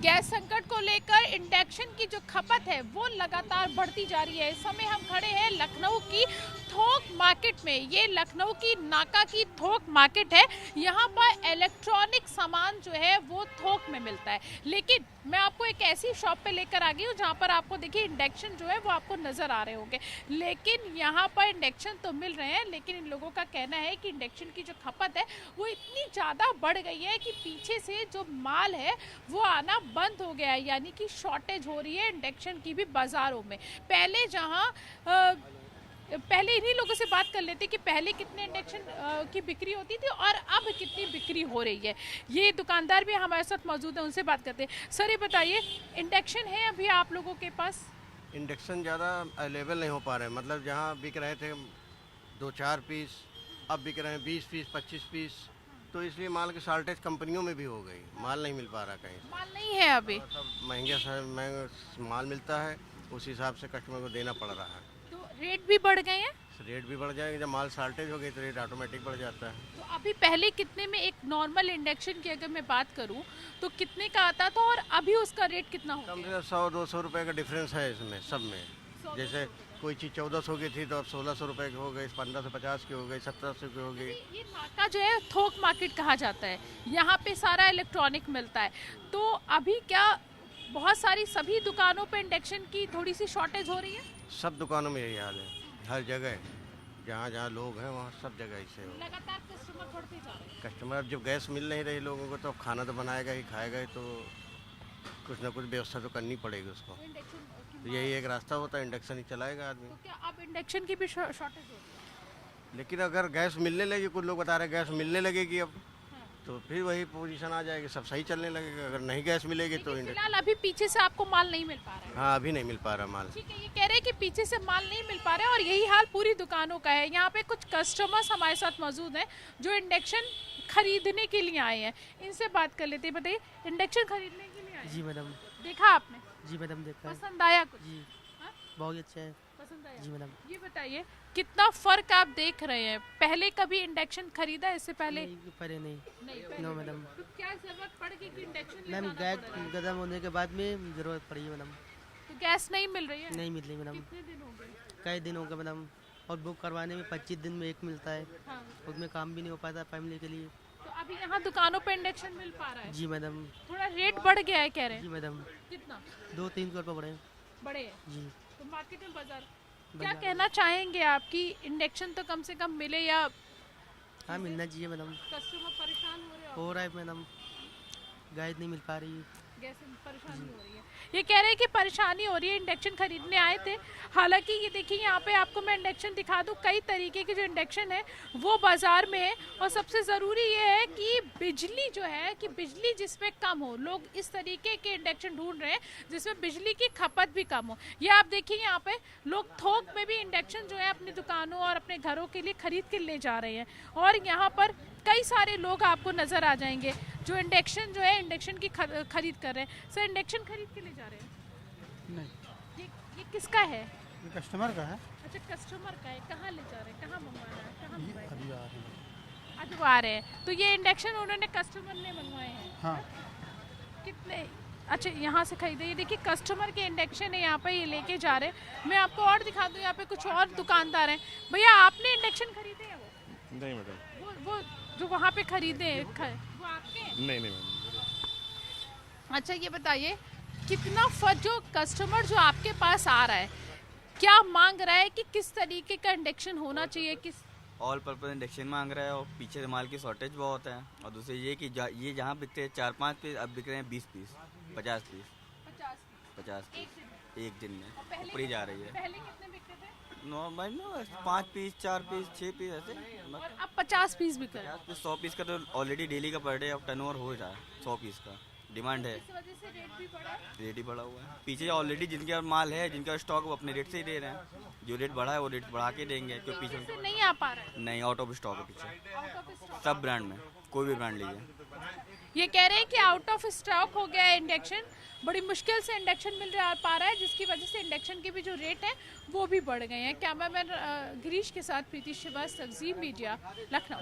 Gas संकट को लेकर इंडक्शन की जो खपत है वो लगातार बढ़ती जा रही है। इस समय हम खड़े हैं लखनऊ की थोक मार्केट में। ये लखनऊ की नाका की थोक मार्केट है। यहाँ पर इलेक्ट्रॉनिक सामान जो है वो थोक में मिलता है। लेकिन मैं आपको एक ऐसी शॉप पे लेकर आ गई हूँ जहाँ पर आपको देखिए इंडक्शन जो है वो आपको नज़र आ रहे होंगे। लेकिन यहाँ पर इंडक्शन तो मिल रहे हैं, लेकिन इन लोगों का कहना है कि इंडक्शन की जो खपत है वो इतनी ज़्यादा बढ़ गई है कि पीछे से जो माल है वो आना बंद हो गया है, यानी कि शॉर्टेज हो रही है इंडक्शन की भी बाज़ारों में। पहले जहाँ पहले इन्हीं लोगों से बात कर लेते कि पहले कितने इंडक्शन की बिक्री होती थी और अब कितनी बिक्री हो रही है। ये दुकानदार भी हमारे साथ मौजूद है, उनसे बात करते हैं। सर ये बताइए, इंडक्शन है अभी आप लोगों के पास? इंडक्शन ज़्यादा अवेलेबल नहीं हो पा रहे हैं। मतलब जहाँ बिक रहे थे 2-4 पीस, अब बिक रहे हैं 20 पीस 25 पीस। तो इसलिए माल की शॉर्टेज कंपनियों में भी हो गई, माल नहीं मिल पा रहा कहीं से। माल नहीं है अभी, सब महंगा माल मिलता है, उस हिसाब से कस्टमर को देना पड़ रहा है। तो रेट भी बढ़ गए हैं। रेट भी बढ़ जाएगा, जब माल शॉर्टेज हो गई तो रेट ऑटोमेटिक बढ़ जाता है। तो अभी पहले कितने में एक नॉर्मल इंडक्शन की अगर मैं बात करूं तो कितने का आता था और अभी उसका रेट कितना हो कम गया? से कम 100-200 रुपये का डिफरेंस है इसमें सब में। जैसे कोई चीज़ 1400 की थी तो अब 1600 रुपये की हो गई, 1550 की हो गई, 1700 की हो गई। ये नाका जो है थोक मार्केट कहा जाता है, यहाँ पे सारा इलेक्ट्रॉनिक मिलता है। तो अभी क्या बहुत सारी सभी दुकानों पे इंडक्शन की थोड़ी सी शॉर्टेज हो रही है? सब दुकानों में यही हाल है, हर जगह जहाँ जहाँ लोग हैं वहाँ सब जगह इससे हो। लगातार कस्टमर बढ़ते जा रहे हैं। कस्टमर अब जब गैस मिल नहीं रही लोगों को तो अब खाना तो बनाएगा ही, खाएगा ही, तो कुछ ना कुछ व्यवस्था तो करनी पड़ेगी उसको। तो यही एक रास्ता होता है, इंडक्शन ही चलाएगा आदमी। तो क्या अब इंडक्शन की भी शॉर्टेज हो रही है? लेकिन अगर गैस मिलने लगी, कुछ लोग बता रहे हैं गैस मिलने लगेगी अब, तो फिर वही पोजीशन आ जाएगी, सब सही चलने लगेगा। अगर नहीं गैस मिलेगी तो फिलहाल अभी पीछे से आपको माल नहीं मिल पा रहा है। हाँ, अभी नहीं मिल पा रहा माल। ठीक है, ये कह रहे हैं कि पीछे से माल नहीं मिल पा रहा है और यही हाल पूरी दुकानों का है। यहाँ पे कुछ कस्टमर्स हमारे साथ मौजूद हैं जो इंडक्शन खरीदने के लिए आए हैं। इनसे बात कर लेते हैं। बताइए, इंडक्शन खरीदने के लिए आए? जी मैडम। देखा आपने? जी मैडम देखा है। पसंद आया कुछ? जी हाँ? बहुत अच्छा है। पसंद आया? जी मैडम। ये बताइए, कितना फर्क आप देख रहे हैं? पहले कभी इंडक्शन खरीदा इससे पहले? नहीं, पहले नहीं। नहीं, नो मैडम। तो क्या जरूरत पड़ गई कि इंडक्शन मैम गैस खत्म होने के बाद में ज़रूरत पड़ी है मैडम। तो गैस नहीं मिल रही है? नहीं मिल रही मैडम। कितने दिन हो गए? कई दिन हो गए मैडम, और बुक करवाने में 25 दिन में एक मिलता है। हाँ। उसमें काम भी नहीं हो पाता फैमिली के लिए। तो अभी यहाँ दुकानों पे इंडक्शन मिल पा रहा है? जी मैडम। थोड़ा रेट बढ़ गया है कह रहे जी हैं। मैडम, कितना 200-300 रुपये बढ़े। बड़े हैं? जी। तो मार्केट में बाजार क्या बाजार- कहना चाहेंगे आप कि इंडक्शन तो कम से कम मिले या हाँ मिलना चाहिए मैडम। कस्टमर परेशान हो रहे हो? हो रहा है मैडम, गैस नहीं मिल पा रही। गैस में परेशानी हो रही है। ये कह रहे हैं कि परेशानी हो रही है, इंडक्शन खरीदने आए थे। हालांकि ये देखिए यहाँ पे आपको मैं इंडक्शन दिखा दूँ, कई तरीके के जो इंडक्शन है वो बाज़ार में है। और सबसे ज़रूरी ये है कि बिजली जो है कि बिजली जिसमें कम हो, लोग इस तरीके के इंडक्शन ढूंढ रहे हैं जिसमें बिजली की खपत भी कम हो। ये आप देखिए यहाँ पे लोग थोक में भी इंडक्शन जो है अपनी दुकानों और अपने घरों के लिए खरीद के ले जा रहे हैं। और यहाँ पर कई सारे लोग आपको नज़र आ जाएंगे जो इंडक्शन जो है इंडक्शन की खरीद कर रहे हैं। सर इंडक्शन खरीद के ले जा रहे हैं? नहीं, ये किसका है? ये कस्टमर का है। अच्छा, कस्टमर का है। कहाँ ले जा रहे हैं, कहाँ मंगवा रहा है, कहाँ ये मंगवाए? अभी आ रहे हैं। आज वो आ रहे हैं। तो ये इंडक्शन उन्होंने कस्टमर ने मंगवाए हैं? हाँ, कितने? अच्छा, यहाँ से खरीदे। ये देखिए कस्टमर के इंडक्शन है, यहाँ पे ये लेके जा रहे हैं। मैं आपको और दिखा दूँ, यहाँ पे कुछ और दुकानदार हैं। भैया आपने इंडक्शन खरीदे हैं? वो नहीं मैडम। वो जो वहाँ पे खरीदे हैं वो आपके हैं? नहीं मैडम। अच्छा ये बताइए, कितना जो कस्टमर जो आपके पास आ रहा है क्या मांग रहा है कि किस तरीके का इंडक्शन होना चाहिए? किस ऑल पर्पज इंडक्शन मांग रहा है और पीछे माल की शॉर्टेज बहुत है। और दूसरे ये कि ये जहाँ बिकते हैं 4-5 पीस, अब बिक रहे हैं 20 पीस 50 पीस 50 पीस एक दिन में ऊपर ही जा रही है। पहले कितने बिकते थे? नॉर्मल 5 पीस 4 पीस 6 पीस ऐसे। और अब 50 पीस बिक रहे हैं। 50 पीस 100 पीस का तो ऑलरेडी डेली का पर डे अब टर्नओवर हो रहा है। 100 पीस का डिमांड है, इस वजह से रेट भी बढ़ा है। रेट ही बढ़ा हुआ है। पीछे ऑलरेडी जिनका माल है, जिनका स्टॉक, वो अपने रेट से ही दे रहे हैं। जो रेट बढ़ा है वो रेट बढ़ा के देंगे, क्योंकि से पीछे नहीं आ पा रहा है। नहीं, आउट ऑफ स्टॉक है पीछे आउट ऑफ स्टॉक। सब ब्रांड में, कोई भी ब्रांड लीजिए। ये कह रहे हैं कि आउट ऑफ स्टॉक हो गया है इंडक्शन। बड़ी मुश्किल से इंडक्शन मिल पा रहा है, जिसकी वजह से इंडक्शन के भी जो रेट हैं वो भी बढ़ गए हैं। कैमरामैन गिरीश के साथ प्रीति श्रीवास्तव, जी मीडिया, लखनऊ।